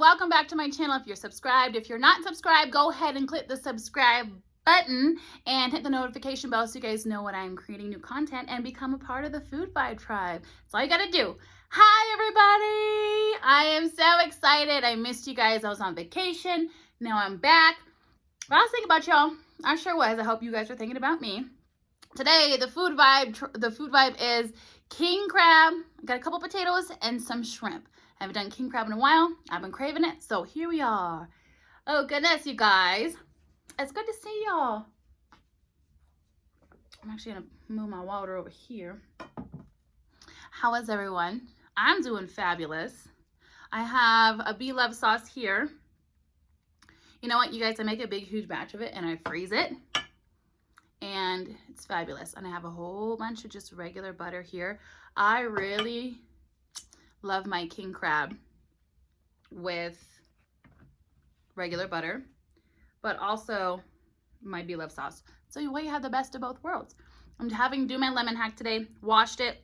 welcome back to my channel. If you're subscribed, if you're not subscribed, go ahead and click the subscribe button and hit the notification bell so you guys know when I'm creating new content and become a part of the Food Vibe tribe. That's all you gotta do. Hi everybody! I am so excited. I missed you guys. I was on vacation. Now I'm back. But I was thinking about y'all. I sure was. I hope you guys were thinking about me. Today, the food vibe is king crab. I got a couple potatoes and some shrimp. I haven't done king crab in a while. I've been craving it, so here we are. Oh goodness, you guys. It's good to see y'all. I'm actually gonna move my water over here. How is everyone? I'm doing fabulous. I have a Bloves sauce here. You know what, you guys, I make a big, huge batch of it and I freeze it. And it's fabulous. And I have a whole bunch of just regular butter here. I really love my king crab with regular butter, but also my Bloves sauce. So you have the best of both worlds. I'm having to do my lemon hack today. Washed it,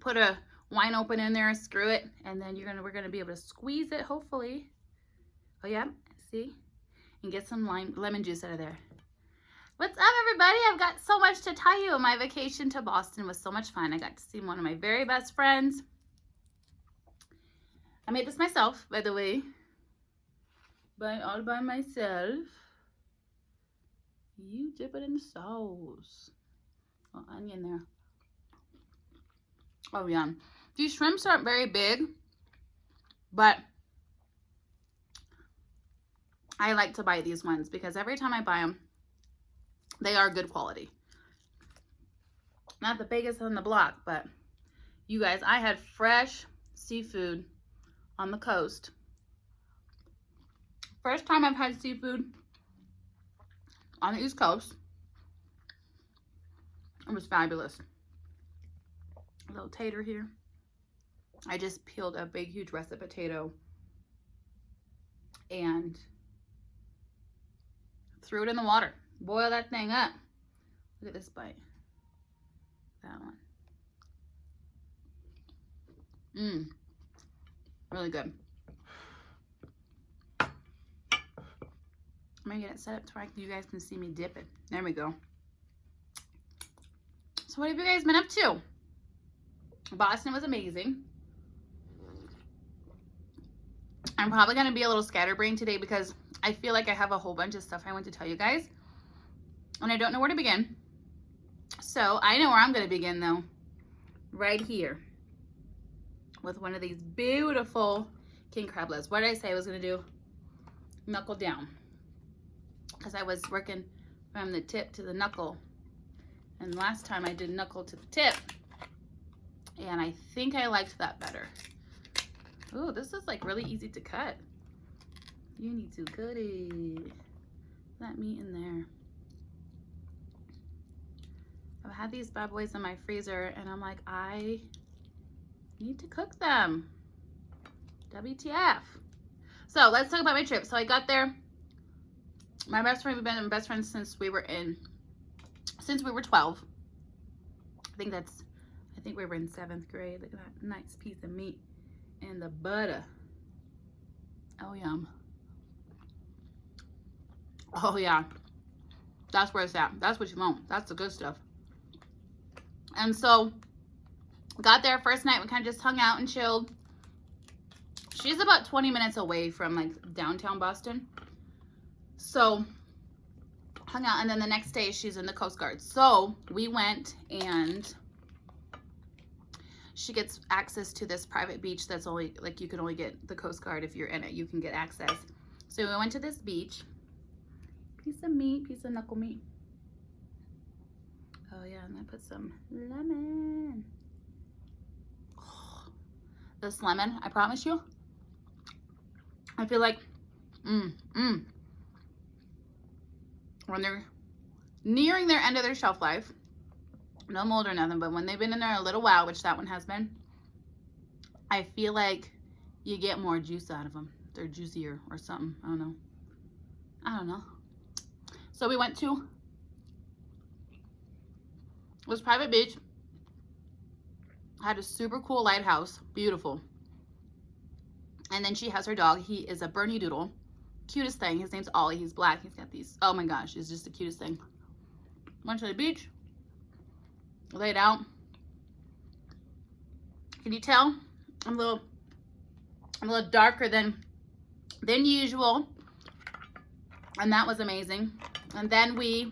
put a wine open in there, screw it, and then we're gonna be able to squeeze it, hopefully. Oh yeah, see? And get some lemon juice out of there. What's up, everybody? I've got so much to tell you. My vacation to Boston was so much fun. I got to see one of my very best friends. I made this myself, by the way. All by myself. You dip it in the sauce. Oh, onion there. Oh, yum. These shrimps aren't very big, but I like to buy these ones because every time I buy them, they are good quality. Not the biggest on the block, but you guys, I had fresh seafood on the coast. First time I've had seafood on the East Coast. It was fabulous. A little tater here. I just peeled a big, huge russet potato and threw it in the water. Boil that thing up. Look at this bite. That one. Really good. I'm gonna get it set up to where you guys can see me dip it. There we go. So what have you guys been up to? Boston was amazing. I'm probably gonna be a little scatterbrained today because I feel like I have a whole bunch of stuff I want to tell you guys. And I don't know where to begin. So I know where I'm going to begin though. Right here. With one of these beautiful king crab legs. What did I say I was going to do? Knuckle down. Because I was working from the tip to the knuckle. And last time I did knuckle to the tip. And I think I liked that better. Ooh, this is like really easy to cut. You need to cut it. That meat in there. I've had these bad boys in my freezer and I'm like, I need to cook them. WTF. So let's talk about my trip. So I got there. My best friend, we've been best friends since we were 12. I think we were in 7th grade. Look at that nice piece of meat and the butter. Oh, yum. Oh, yeah. That's where it's at. That's what you want. That's the good stuff. And so, got there first night. We kind of just hung out and chilled. She's about 20 minutes away from, like, downtown Boston. So, hung out. And then the next day, she's in the Coast Guard. So, we went and she gets access to this private beach that's only, like, you can only get the Coast Guard if you're in it. You can get access. So, we went to this beach. Piece of meat, piece of knuckle meat. Oh yeah, and I put some lemon. Oh, this lemon, I promise you, I feel like, when they're nearing their end of their shelf life, no mold or nothing, but when they've been in there a little while, which that one has been, I feel like you get more juice out of them. They're juicier or something. I don't know. So we went to this private beach. Had a super cool lighthouse. Beautiful. And then she has her dog. He is a Bernie Doodle. Cutest thing. His name's Ollie. He's black. He's got these. Oh my gosh. He's just the cutest thing. Went to the beach. Laid out. Can you tell? I'm a little darker than usual. And that was amazing. And then we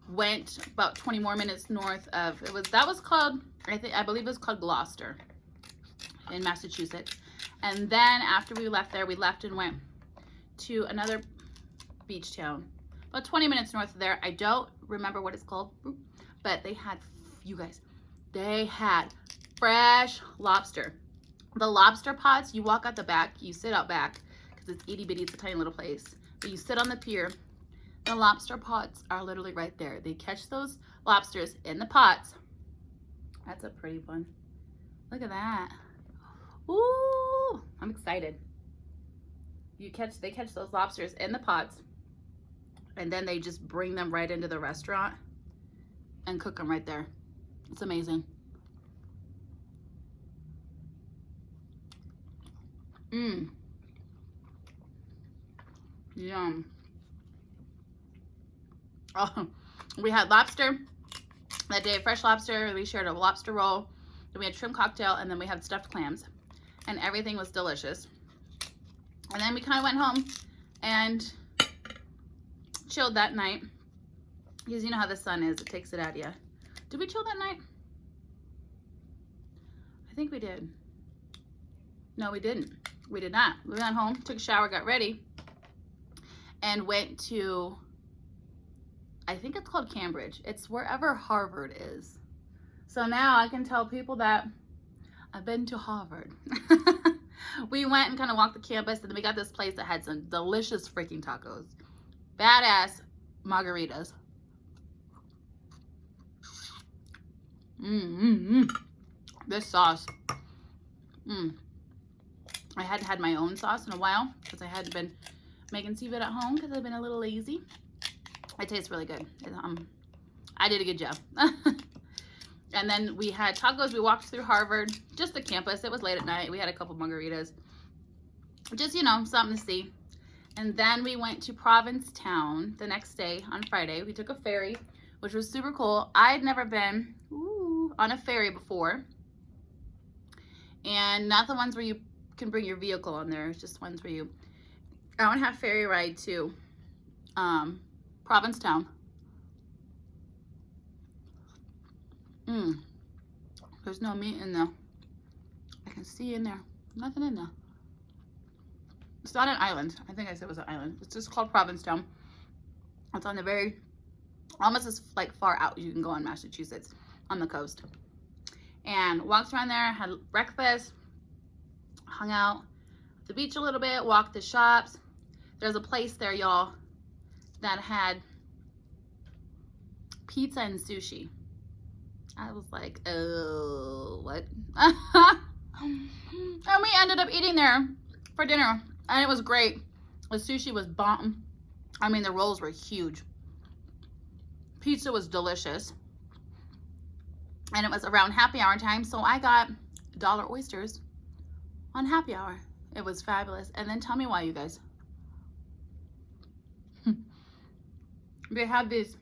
went about 20 more minutes north of, that was called, I believe it was called Gloucester in Massachusetts. And then after we left there, we left and went to another beach town about 20 minutes north of there. I don't remember what it's called, but they had, you guys, they had fresh lobster. The lobster pots, you walk out the back, you sit out back because it's itty bitty, it's a tiny little place. But you sit on the pier. The lobster pots are literally right there. They catch those lobsters in the pots. That's a pretty one. Look at that. Ooh, I'm excited. They catch those lobsters in the pots, and then they just bring them right into the restaurant and cook them right there. It's amazing. Yum. Oh, we had lobster that day, fresh lobster. We shared a lobster roll. Then we had shrimp cocktail, and then we had stuffed clams, and everything was delicious. And then we kind of went home and chilled that night, because you know how the sun is, it takes it out of you. Did we chill that night? I think we did. No, we didn't. We did not. We went home, took a shower, got ready, and went to, I think it's called Cambridge. It's wherever Harvard is. So now I can tell people that I've been to Harvard. We went and kind of walked the campus, and then we got this place that had some delicious freaking tacos. Badass margaritas. This sauce. I hadn't had my own sauce in a while because I hadn't been making seafood at home because I've been a little lazy. It tastes really good. I did a good job. And then we had tacos. We walked through Harvard, just the campus. It was late at night. We had a couple margaritas. Just, you know, something to see. And then we went to Provincetown the next day on Friday. We took a ferry, which was super cool. I'd never been on a ferry before. And not the ones where you can bring your vehicle on there. It's just ones where I want to have ferry ride to Provincetown. There's no meat in there. I can see in there. Nothing in there. It's not an island. I think I said it was an island. It's just called Provincetown. It's on the very, almost as like far out as you can go in Massachusetts on the coast. And walked around there, had breakfast, hung out at the beach a little bit, walked the shops. There's a place there, y'all, that had pizza and sushi. I was like, oh, what? And we ended up eating there for dinner, and it was great. The sushi was bomb. I mean, the rolls were huge. Pizza was delicious. And it was around happy hour time, so I got $1 oysters on happy hour. It was fabulous. And then tell me why, you guys. They have these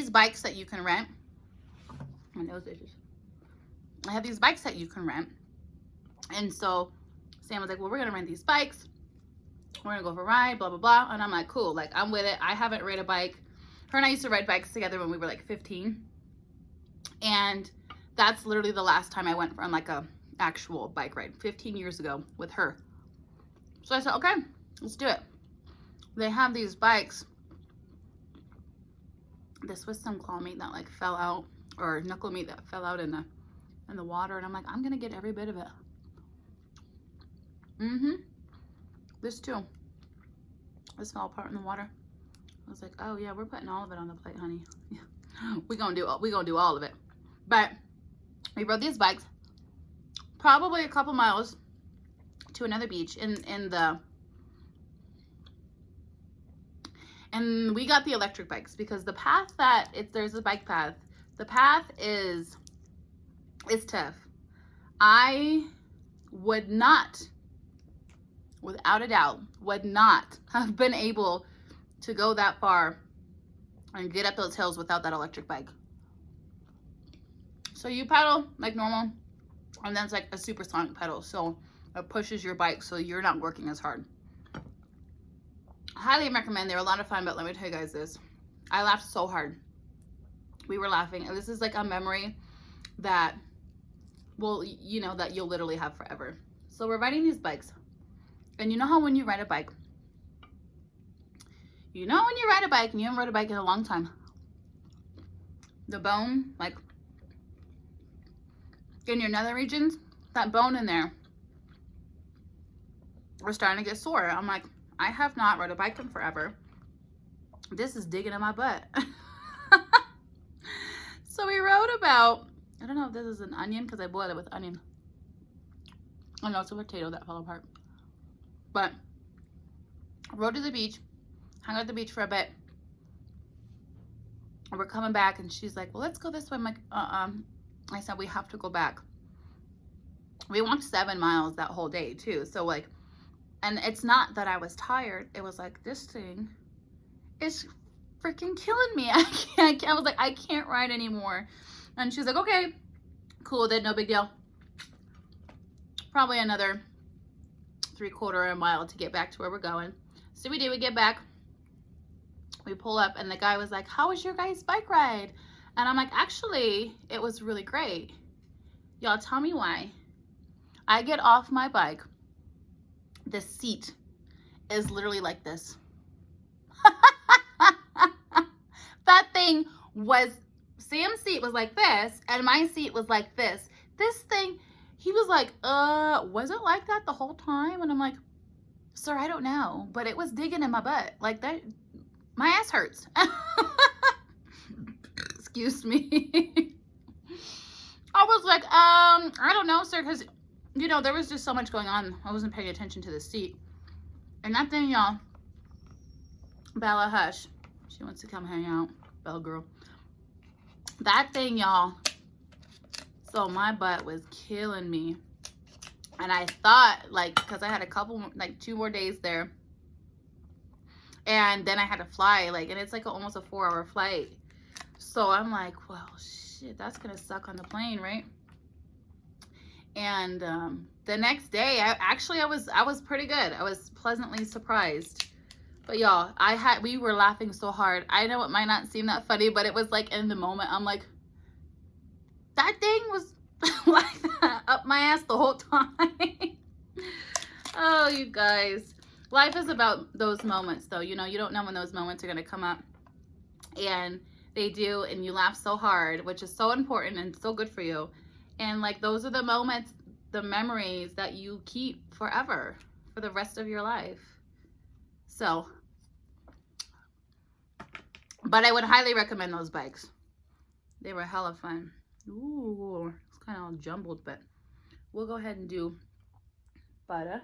bikes that you can rent. My nose itches. I have these bikes that you can rent. And so Sam was like, well, we're gonna rent these bikes. We're gonna go for a ride, blah, blah, blah. And I'm like, cool, like I'm with it. I haven't ridden a bike. Her and I used to ride bikes together when we were like 15. And that's literally the last time I went on like a actual bike ride, 15 years ago with her. So I said, okay, let's do it. They have these bikes. This was some claw meat that like fell out, or knuckle meat that fell out in the water, and I'm like, I'm gonna get every bit of it. This too. This fell apart in the water. I was like, oh yeah, we're putting all of it on the plate, honey. Yeah. we gonna do all of it. But we rode these bikes probably a couple miles to another beach and we got the electric bikes because the path there's a bike path. The path is tough. I would not, without a doubt, would not have been able to go that far and get up those hills without that electric bike. So you pedal like normal, and then it's like a supersonic pedal, so it pushes your bike so you're not working as hard. Highly recommend. They're a lot of fun, but let me tell you guys this. I laughed so hard. We were laughing, and this is like a memory that, well, you know, that you'll literally have forever. So we're riding these bikes, and you know how when you ride a bike, and you haven't rode a bike in a long time, the bone, like in your nether regions, that bone in there, we're starting to get sore. I'm like, I have not rode a bike in forever. This is digging in my butt. So we rode about, I don't know if this is an onion because I boiled it with onion. Oh no, it's a potato that fell apart. But rode to the beach, hung out at the beach for a bit. We're coming back and she's like, well, let's go this way. I'm like, I said, we have to go back. We walked 7 miles that whole day too. So like, and it's not that I was tired. It was like, this thing is freaking killing me. I was like, I can't ride anymore. And she's like, okay, cool, then no big deal. Probably another 3/4 mile to get back to where we're going. So we get back, we pull up, and the guy was like, how was your guys' bike ride? And I'm like, actually, it was really great. Y'all, tell me why. I get off my bike, the seat is literally like this. That thing was, Sam's seat was like this, and my seat was like this. This thing, he was like, was it like that the whole time? And I'm like, sir, I don't know, but it was digging in my butt. Like that, my ass hurts. Excuse me. I was like, I don't know, sir, because, you know, there was just so much going on. I wasn't paying attention to the seat. And that thing, y'all, Bella, hush. She wants to come hang out. Bella girl. That thing, y'all. So my butt was killing me. And I thought, like, because I had a couple, like 2 more days there. And then I had to fly, like, and it's like almost a 4-hour flight. So I'm like, well, shit, that's going to suck on the plane, right? And the next day, I was pretty good. I was pleasantly surprised. But y'all, we were laughing so hard. I know it might not seem that funny, but it was like in the moment, I'm like, that thing was like that up my ass the whole time. Oh, you guys. Life is about those moments, though. You know, you don't know when those moments are going to come up. And they do, and you laugh so hard, which is so important and so good for you. And like, those are the moments, the memories that you keep forever, for the rest of your life. So, but I would highly recommend those bikes. They were hella fun. Ooh, it's kind of all jumbled, but we'll go ahead and do butter.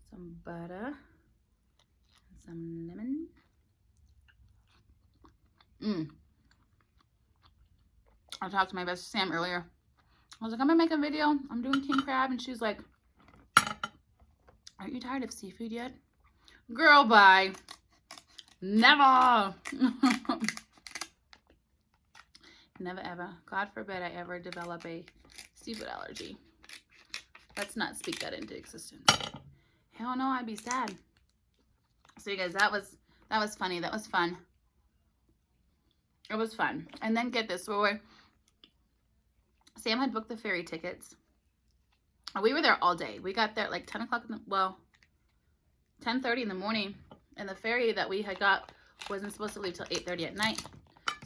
Some butter. Some lemon. I talked to my best Sam earlier. I was like, I'm gonna make a video. I'm doing king crab, and she's like, aren't you tired of seafood yet? Girl, bye. Never. Never ever. God forbid I ever develop a seafood allergy. Let's not speak that into existence. Hell no, I'd be sad. So you guys, that was funny. That was fun. It was fun. And then get this, Sam had booked the ferry tickets. We were there all day. We got there at like 10 o'clock, 10:30 in the morning. And the ferry that we had got wasn't supposed to leave till 8:30 at night.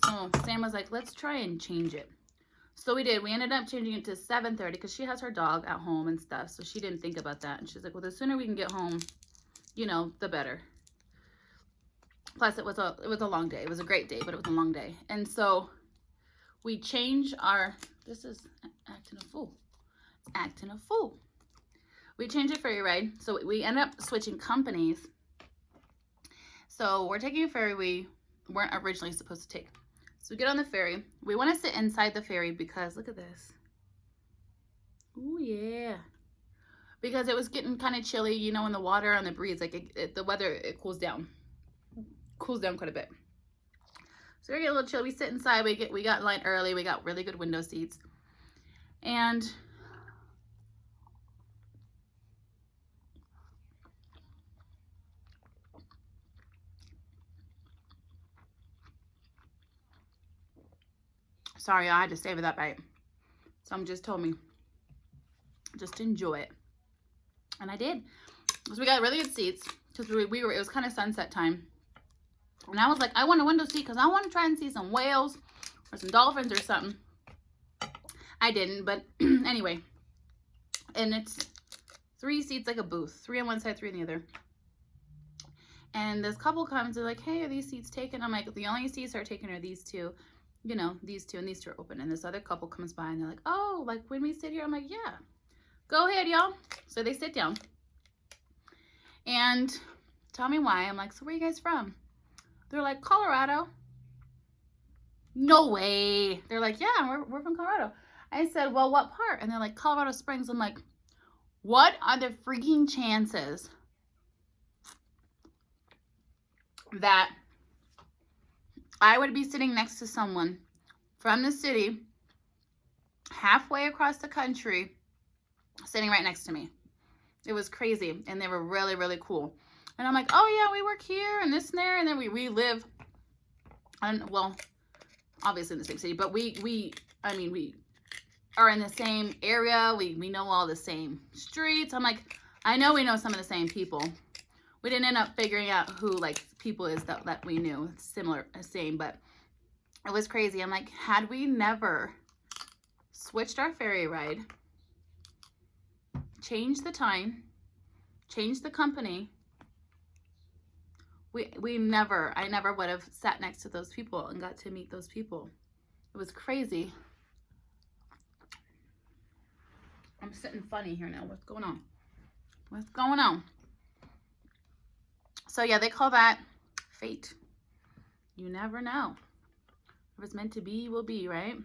So Sam was like, let's try and change it. So we did. We ended up changing it to 7:30 because she has her dog at home and stuff. So she didn't think about that. And she's like, well, the sooner we can get home, you know, the better. Plus, it was a long day. It was a great day, but it was a long day. And so we changed our, this is acting a fool. It's acting a fool. We changed our ferry ride. So we ended up switching companies. So we're taking a ferry we weren't originally supposed to take. So we get on the ferry. We want to sit inside the ferry because look at this. Ooh, yeah. Because it was getting kind of chilly, you know, in the water and the breeze. Like, the weather, it cools down. Cools down quite a bit. So we're getting a little chilly. We sit inside. We got light early. We got really good window seats. And sorry, I had to savor that bite. Someone just told me, just enjoy it. And I did. So we got really good seats because it was kind of sunset time. And I was like, I want a window seat because I want to try and see some whales or some dolphins or something. I didn't, but anyway. And it's 3 seats like a booth. 3 on one side, 3 on the other. And this couple comes, they're like, hey, are these seats taken? I'm like, the only seats are taken are these 2. You know, these 2 and these 2 are open. And this other couple comes by and they're like, oh, like when we sit here? I'm like, yeah. Go ahead, y'all. So they sit down. And tell me why. I'm like, so where are you guys from? They're like, Colorado. No way. They're like, yeah, we're from Colorado. I said, well, what part? And they're like, Colorado Springs. I'm like, what are the freaking chances that I would be sitting next to someone from the city, halfway across the country, sitting right next to me? It was crazy, and they were really, really cool. And I'm like, oh yeah, we work here and this and there, and then we live, well, obviously in the same city, but we are in the same area. We know all the same streets. I'm like, I know we know some of the same people. We didn't end up figuring out who like people is that we knew, similar, same, but it was crazy. I'm like, had we never switched our ferry ride, changed the time, changed the company, I never would have sat next to those people and got to meet those people. It was crazy. I'm sitting funny here now. What's going on? What's going on? So yeah, they call that fate. You never know. If it's meant to be, will be, right?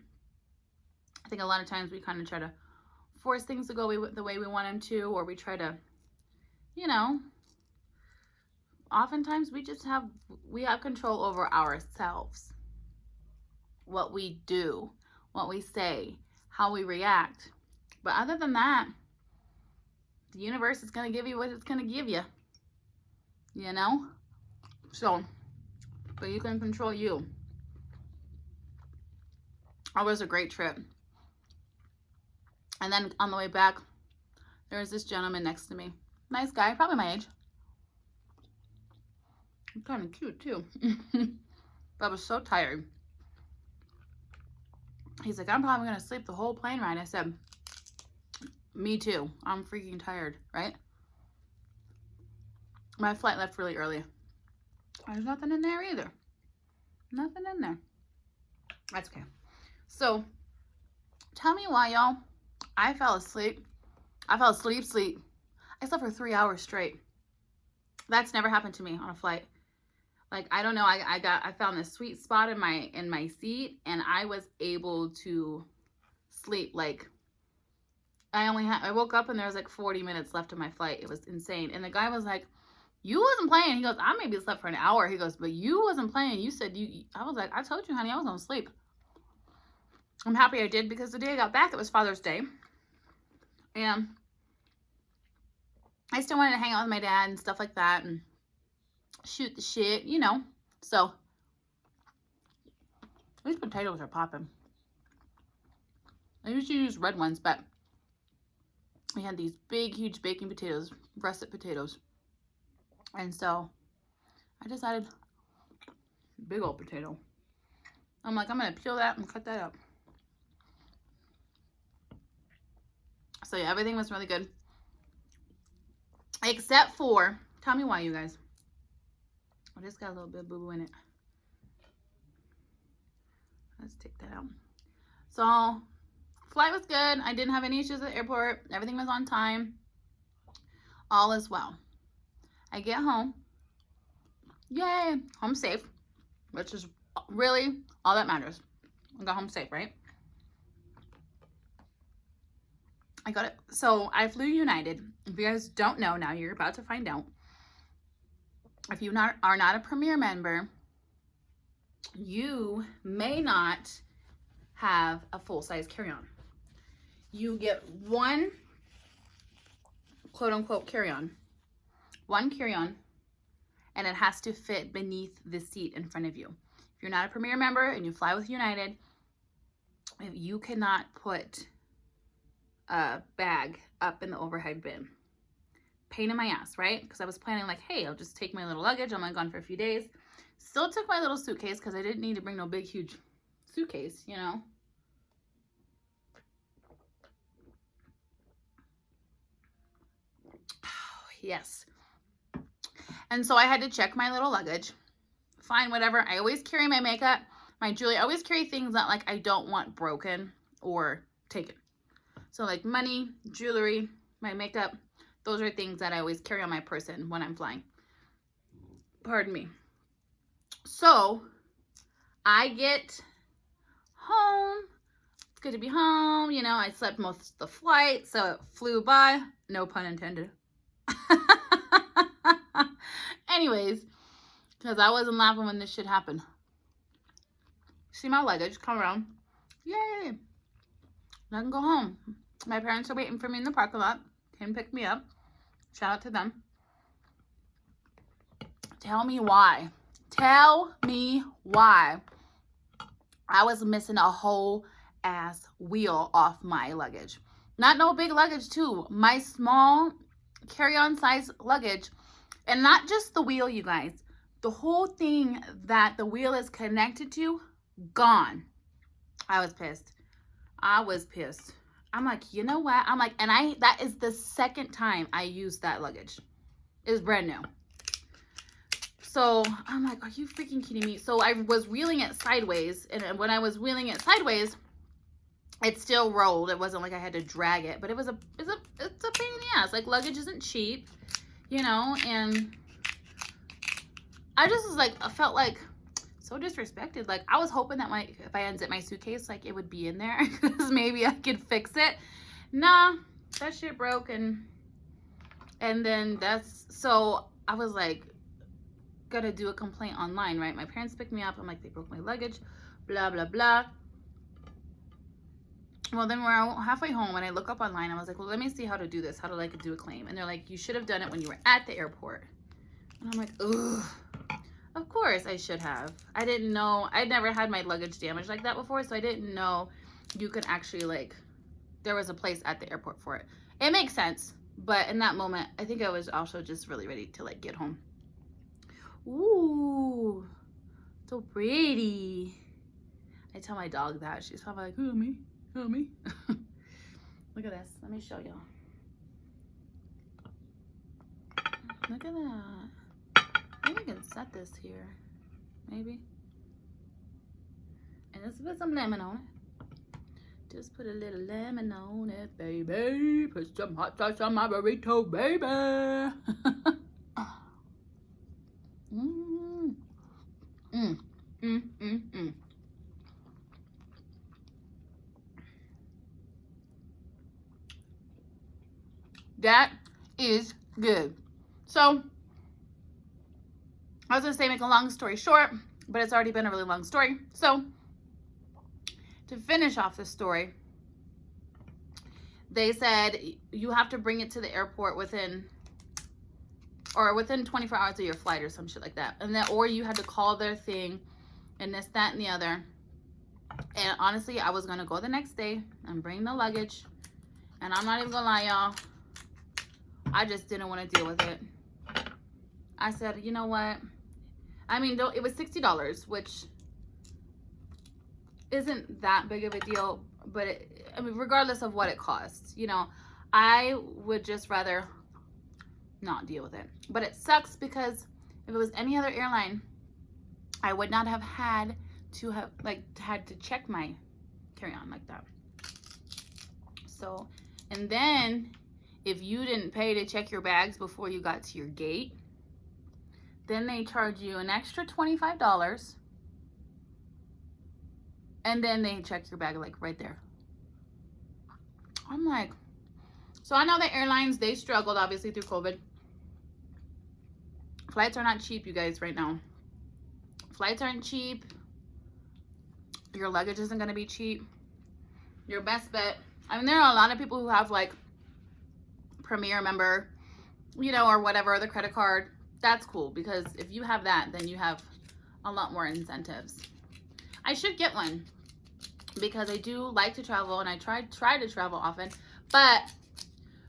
I think a lot of times we kind of try to force things to go the way we want them to, or we try to, you know, oftentimes we have control over ourselves. What we do, what we say, how we react. But other than that, the universe is going to give you what it's going to give you. You know? So, but you can control you. It was a great trip. And then on the way back, there was this gentleman next to me. Nice guy, probably my age. Kind of cute too. But I was so tired. He's like, I'm probably going to sleep the whole plane ride. I said, me too. I'm freaking tired, right? My flight left really early. There's nothing in there either. Nothing in there. That's okay. So, tell me why, y'all. I fell asleep. I sleep. I slept for 3 hours straight. That's never happened to me on a flight. Like, I don't know. I found this sweet spot in my seat, and I was able to sleep. Like, I woke up and there was like 40 minutes left of my flight. It was insane. And the guy was like, you wasn't playing. He goes, I maybe slept for an hour. He goes, but you wasn't playing. You said I was like, I told you, honey, I was on sleep. I'm happy I did, because the day I got back, it was Father's Day. And I still wanted to hang out with my dad and stuff like that and shoot the shit, you know. So, these potatoes are popping. I usually use red ones, but we had these big, huge baking potatoes, russet potatoes. And so, I decided, big old potato. I'm like, I'm going to peel that and cut that up. So yeah, everything was really good. Except for, tell me why, you guys. Oh, this got a little bit of boo-boo in it. Let's take that out. So, flight was good. I didn't have any issues at the airport. Everything was on time. All is well. I get home. Yay! Home safe. Which is really all that matters. I got home safe, right? I got it. So I flew United. If you guys don't know, now you're about to find out. If you are not a Premier member, you may not have a full-size carry-on. You get one quote-unquote carry-on. One carry-on, and it has to fit beneath the seat in front of you. If you're not a Premier member and you fly with United, you cannot put a bag up in the overhead bin. Pain in my ass, right? Because I was planning like, hey, I'll just take my little luggage. I'm gone for a few days. Still took my little suitcase because I didn't need to bring no big, huge suitcase, you know. Yes. And so I had to check my little luggage. Fine, whatever. I always carry my makeup, my jewelry. I always carry things that like I don't want broken or taken. So like money, jewelry, my makeup, those are things that I always carry on my person when I'm flying. Pardon me. So I get home. It's good to be home. You know, I slept most of the flight, so it flew by. No pun intended. Anyways, because I wasn't laughing when this shit happened. See my luggage, come around. Yay! I can go home. My parents are waiting for me in the parking lot. Came pick me up. Shout out to them. Tell me why. Tell me why I was missing a whole ass wheel off my luggage. Not no big luggage too. My small carry-on size luggage. And not just the wheel, you guys. The whole thing that the wheel is connected to, gone. I was pissed. I was pissed. I'm like, you know what? I'm like, that is the second time I used that luggage. It's brand new. So I'm like, are you freaking kidding me? So I was wheeling it sideways. And when I was wheeling it sideways, it still rolled. It wasn't like I had to drag it, but it's a pain in the ass. Like, luggage isn't cheap, you know, and I just was like, I felt like so disrespected. Like, I was hoping that if I unzip my suitcase, like, it would be in there because maybe I could fix it. Nah, that shit broke, and then so I was like, gotta do a complaint online, right? My parents picked me up. I'm like, they broke my luggage, blah, blah, blah. Well, then we're halfway home, and I look up online. I was like, well, let me see how to do this, how to, like, do a claim. And they're like, you should have done it when you were at the airport. And I'm like, ugh. Of course I should have. I didn't know. I'd never had my luggage damaged like that before, so I didn't know you could actually, like, there was a place at the airport for it. It makes sense, but in that moment, I think I was also just really ready to, like, get home. Ooh, so pretty. I tell my dog that. She's probably like, who, me? Who, me? Look at this. Let me show y'all. Look at that. Maybe I can set this here. Maybe. And let's put some lemon on it. Just put a little lemon on it, baby. Put some hot sauce on my burrito, baby. That is good. So, I was going to say, make a long story short, but it's already been a really long story. So, to finish off this story, they said you have to bring it to the airport within 24 hours of your flight or some shit like that. And then, or you had to call their thing and this, that, and the other. And honestly, I was going to go the next day and bring the luggage. And I'm not even going to lie, y'all. I just didn't want to deal with it. I said, you know what? I mean, it was $60, which isn't that big of a deal. But, I mean, regardless of what it costs, you know, I would just rather not deal with it. But it sucks because if it was any other airline, I would not have had to check my carry-on like that. So, and then if you didn't pay to check your bags before you got to your gate, then they charge you an extra $25, and then they check your bag like right there. I'm like, So I know the airlines, they struggled obviously through COVID. Flights are not cheap, you guys, right now. Flights aren't cheap. Your luggage isn't going to be cheap. Your best bet, I mean, there are a lot of people who have like Premier member, you know, or whatever, or the credit card. That's cool, because if you have that, then you have a lot more incentives. I should get one because I do like to travel, and I try to travel often. But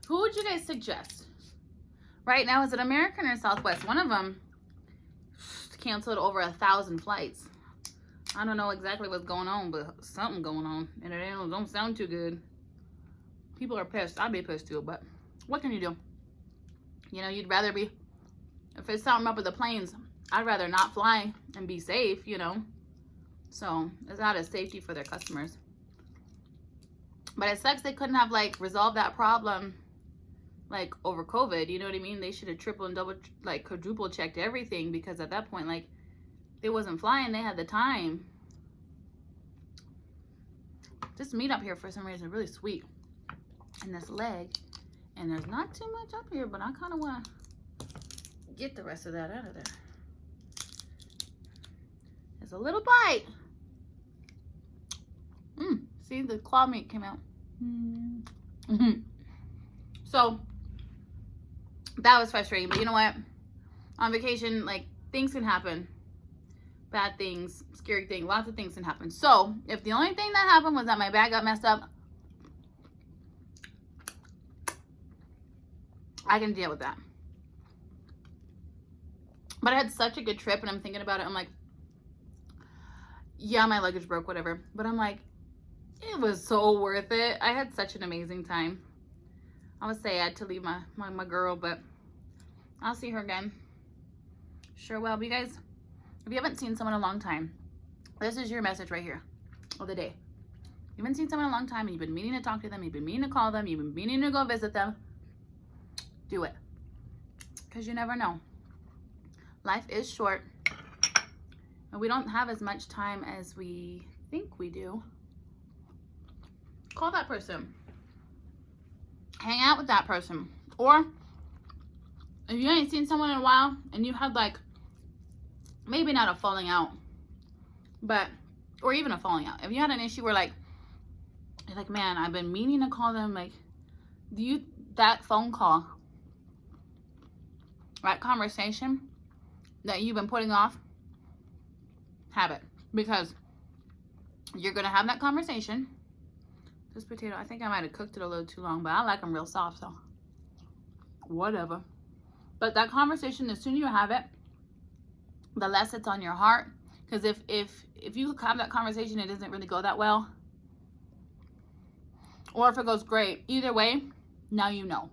who would you guys suggest? Right now, is it American or Southwest? One of them canceled over 1,000 flights. I don't know exactly what's going on, but something going on, and it don't sound too good. People are pissed. I'd be pissed too, but what can you do? You know, you'd rather be, if it's something up with the planes, I'd rather not fly and be safe, you know. So it's out of safety for their customers. But it sucks they couldn't have like resolved that problem like over COVID, you know what I mean? They should have triple and double, like quadruple checked everything, because at that point, like, they wasn't flying, they had the time. This meat up here for some reason is really sweet. And this leg, and there's not too much up here, but I kind of want to get the rest of that out of there. It's a little bite. See, the claw meat came out. So that was frustrating, but you know what? On vacation, like, things can happen. Bad things, scary things, lots of things can happen. So if the only thing that happened was that my bag got messed up, I can deal with that. But I had such a good trip, and I'm thinking about it. I'm like, yeah, my luggage broke, whatever. But I'm like, it was so worth it. I had such an amazing time. I was sad to leave my girl, but I'll see her again. Sure will. But you guys, if you haven't seen someone in a long time, this is your message right here of the day. You haven't seen someone in a long time, and you've been meaning to talk to them, you've been meaning to call them, you've been meaning to go visit them. Do it. Because you never know. Life is short, and we don't have as much time as we think we do. Call that person. Hang out with that person. Or if you ain't seen someone in a while and you had like, maybe not a falling out, but, or even a falling out. If you had an issue where like, you're like, man, I've been meaning to call them, like, that phone call, that conversation that you've been putting off, have it. Because you're going to have that conversation. This potato, I think I might have cooked it a little too long, but I like them real soft, so whatever. But that conversation, the sooner you have it, the less it's on your heart. Because if you have that conversation, it doesn't really go that well, or if it goes great, either way, now you know.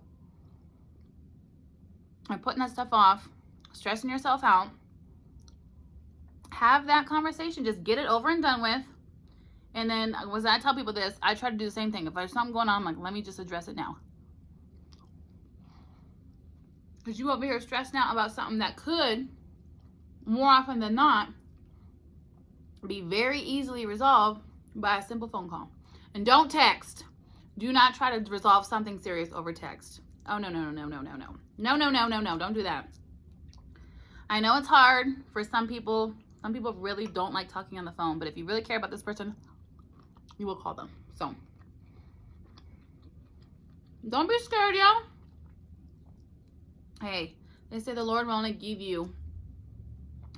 And putting that stuff off, stressing yourself out, have that conversation, just get it over and done with. And then, when I tell people this, I try to do the same thing. If there's something going on, I'm like, let me just address it now. Because you over here stressing out about something that could, more often than not, be very easily resolved by a simple phone call. And don't text. Do not try to resolve something serious over text. Oh, no, no, no, no, no, no, no. No, no, no, no, no. Don't do that. I know it's hard for some people. Some people really don't like talking on the phone. But if you really care about this person, you will call them. So, don't be scared, y'all. Hey, they say the Lord will only give you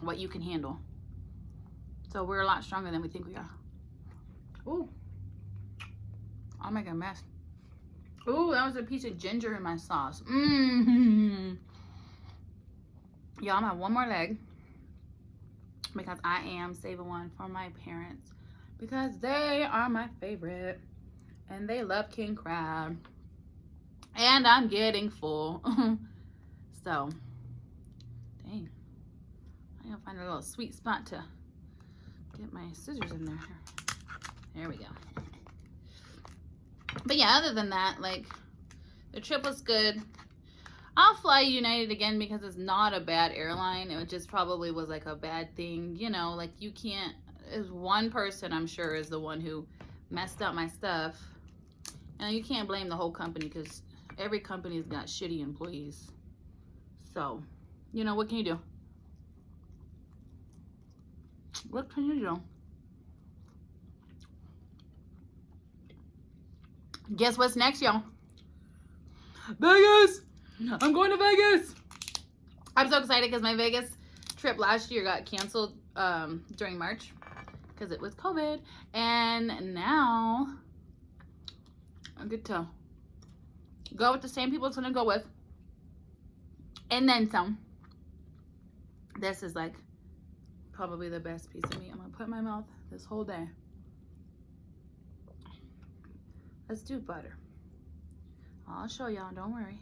what you can handle. So we're a lot stronger than we think we are. Ooh. I'll make a mess. Ooh, that was a piece of ginger in my sauce. Y'all, I'm gonna have one more leg, because I am saving one for my parents, because they are my favorite and they love king crab, and I'm getting full. So, dang, I gotta find a little sweet spot to get my scissors in there. There we go. But yeah, other than that, like, the trip was good. I'll fly United again because it's not a bad airline. It just probably was like a bad thing, you know, like you can't, is one person I'm sure is the one who messed up my stuff. And you can't blame the whole company, because every company's got shitty employees. So, you know, what can you do? What can you do? Guess what's next, y'all? Vegas! I'm going to Vegas! I'm so excited because my Vegas trip last year got canceled during March because it was COVID. And now I get to go with the same people it's going to go with. And then some. This is like probably the best piece of meat I'm going to put in my mouth this whole day. Let's do butter. I'll show y'all, don't worry.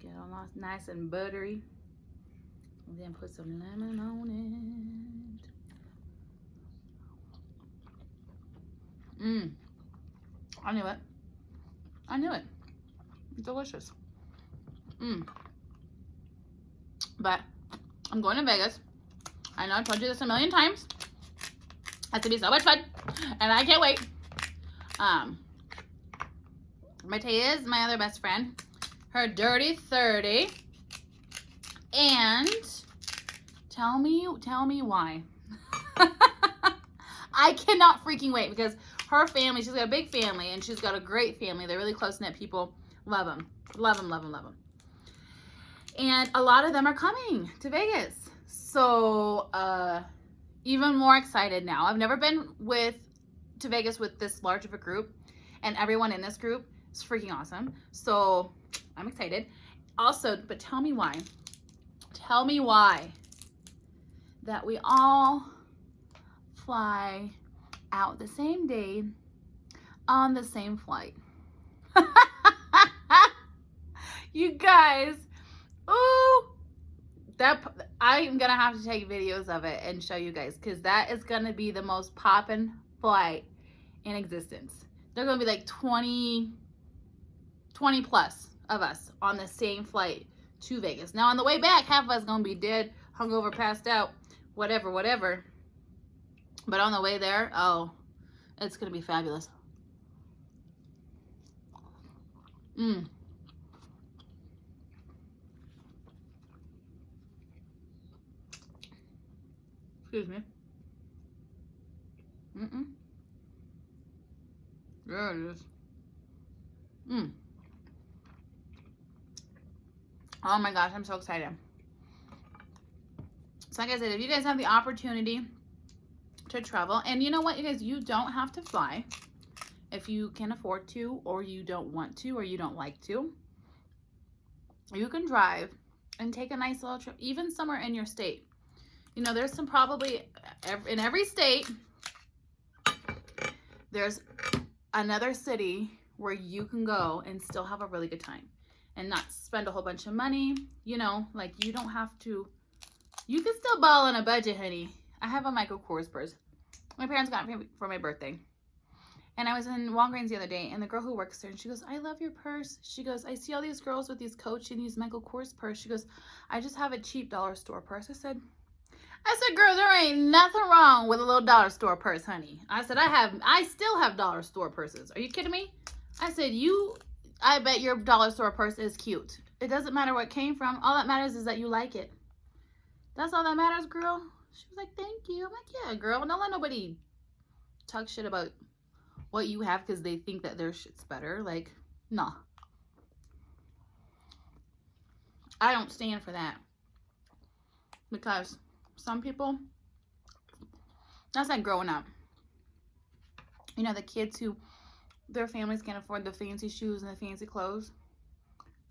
Get it all nice and buttery. And then put some lemon on it. I knew it. I knew it. Delicious. But I'm going to Vegas. I know I told you this a million times. That's gonna be so much fun. And I can't wait. Mattea is my other best friend. Her dirty 30. And tell me why. I cannot freaking wait because her family, she's got a big family and she's got a great family. They're really close-knit people. Love them. Love them, love them, love them. And a lot of them are coming to Vegas. So, even more excited now. I've never been to Vegas with this large of a group, and everyone in this group is freaking awesome. So I'm excited. Also, but tell me why. Tell me why that we all fly out the same day on the same flight. You guys, ooh, I'm gonna have to take videos of it and show you guys because that is gonna be the most poppin' flight in existence. There's gonna be like 20 plus of us on the same flight to Vegas. Now on the way back, half of us gonna be dead, hungover, passed out, whatever. But on the way there, oh, it's gonna be fabulous. Excuse me. There it is. Oh my gosh, I'm so excited. So like I said, if you guys have the opportunity to travel, and you know what, you guys, you don't have to fly if you can afford to, or you don't want to, or you don't like to. You can drive and take a nice little trip, even somewhere in your state. You know, there's some probably, in every state, there's another city where you can go and still have a really good time and not spend a whole bunch of money. You know, like you don't have to, you can still ball on a budget, honey. I have a Michael Kors purse. My parents got it for my birthday. And I was in Walgreens the other day, and the girl who works there, and she goes, I love your purse. She goes, I see all these girls with these Coach and these Michael Kors purse. She goes, I just have a cheap dollar store purse. I said, girl, there ain't nothing wrong with a little dollar store purse, honey. I said, I still have dollar store purses. Are you kidding me? I said, I bet your dollar store purse is cute. It doesn't matter where it came from. All that matters is that you like it. That's all that matters, girl. She was like, thank you. I'm like, yeah, girl. Don't let nobody talk shit about what you have because they think that their shit's better. Like, nah. I don't stand for that. Because some people, that's like growing up. You know, the kids who their families can't afford the fancy shoes and the fancy clothes.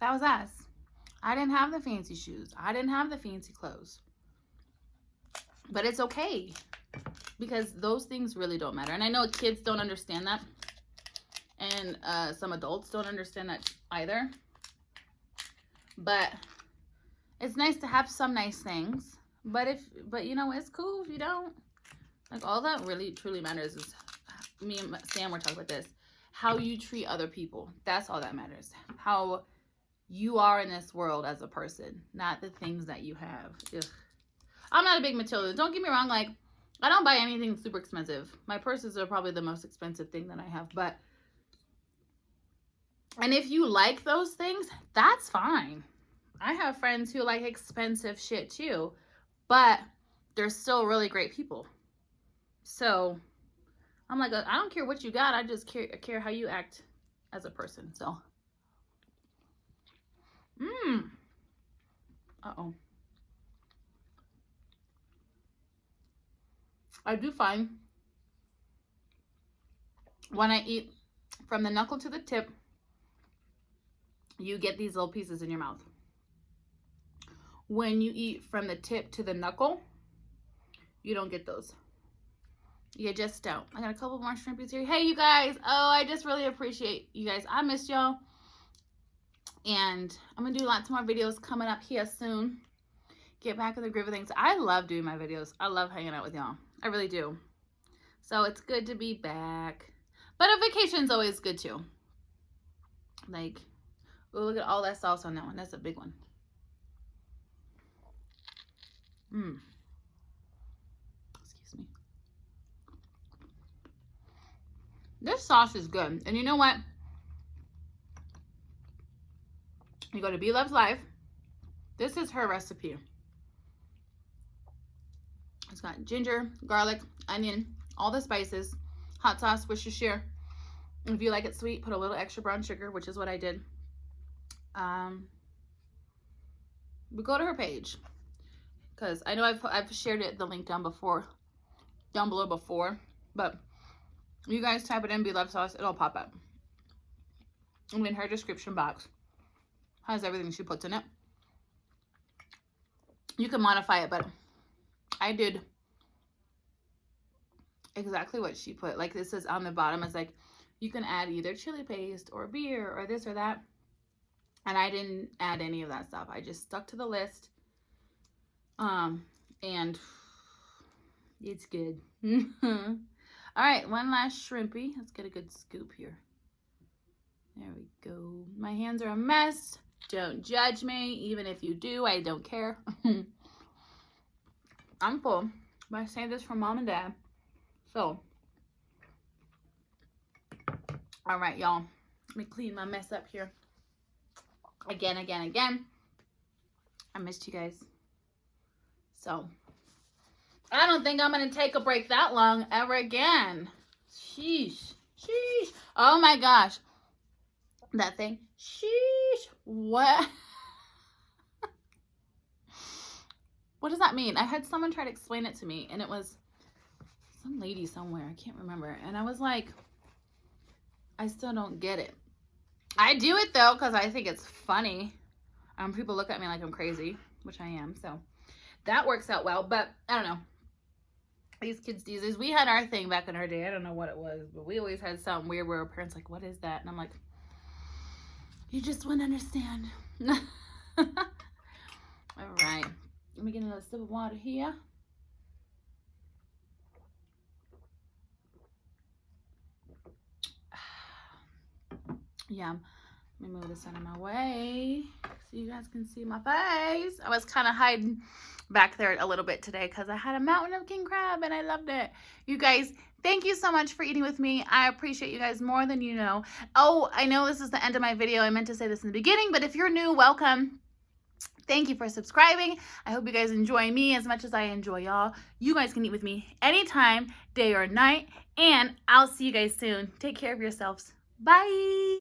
That was us. I didn't have the fancy shoes. I didn't have the fancy clothes. But it's okay. Because those things really don't matter. And I know kids don't understand that. And some adults don't understand that either. But it's nice to have some nice things. But you know, it's cool if you don't. Like, all that really truly matters is, me and Sam were talking about this, how you treat other people. That's all that matters. How you are in this world as a person, not the things that you have. Ugh. I'm not a big Matilda. Don't get me wrong. Like, I don't buy anything super expensive. My purses are probably the most expensive thing that I have. But And if you like those things, that's fine. I have friends who like expensive shit too, but they're still really great people. So I'm like, I don't care what you got. I just care how you act as a person. So, uh-oh. I do find when I eat from the knuckle to the tip, you get these little pieces in your mouth. When you eat from the tip to the knuckle, you don't get those. You just don't. I got a couple more shrimpies here. Hey, you guys. Oh, I just really appreciate you guys. I missed y'all. And I'm going to do lots more videos coming up here soon. Get back in the groove of things. I love doing my videos. I love hanging out with y'all. I really do. So it's good to be back. But a vacation's always good too. Like, oh, look at all that sauce on that one. That's a big one. Excuse me. This sauce is good. And you know what? You go to Bloves Live. This is her recipe. It's got ginger, garlic, onion, all the spices, hot sauce, Worcestershire. If you like it sweet, put a little extra brown sugar, which is what I did. But go to her page, because I know I've shared the link down below before, but you guys type it in Bloves sauce, it'll pop up. And in her description box has everything she puts in it. You can modify it, but I did exactly what she put. Like this is on the bottom. It's like you can add either chili paste or beer or this or that. And I didn't add any of that stuff. I just stuck to the list. And it's good. All right, one last shrimpy. Let's get a good scoop here. There we go. My hands are a mess. Don't judge me. Even if you do, I don't care. I'm full. But I saved this for mom and dad. So, all right, y'all. Let me clean my mess up here. Again. I missed you guys. So, I don't think I'm going to take a break that long ever again. Sheesh. Oh my gosh. That thing. Sheesh. What? What does that mean? I had someone try to explain it to me, and it was some lady somewhere. I can't remember. And I was like, I still don't get it. I do it though because I think it's funny. People look at me like I'm crazy, which I am. So that works out well. But I don't know. These kids these days, we had our thing back in our day. I don't know what it was, but we always had something weird where our parents like, what is that? And I'm like, you just wouldn't understand. All right. Let me get another sip of water here. Yeah, let me move this out of my way so you guys can see my face. I was kind of hiding back there a little bit today because I had a mountain of king crab and I loved it. You guys, thank you so much for eating with me. I appreciate you guys more than you know. Oh, I know this is the end of my video. I meant to say this in the beginning, but if you're new, welcome. Thank you for subscribing. I hope you guys enjoy me as much as I enjoy y'all. You guys can eat with me anytime, day or night, and I'll see you guys soon. Take care of yourselves. Bye.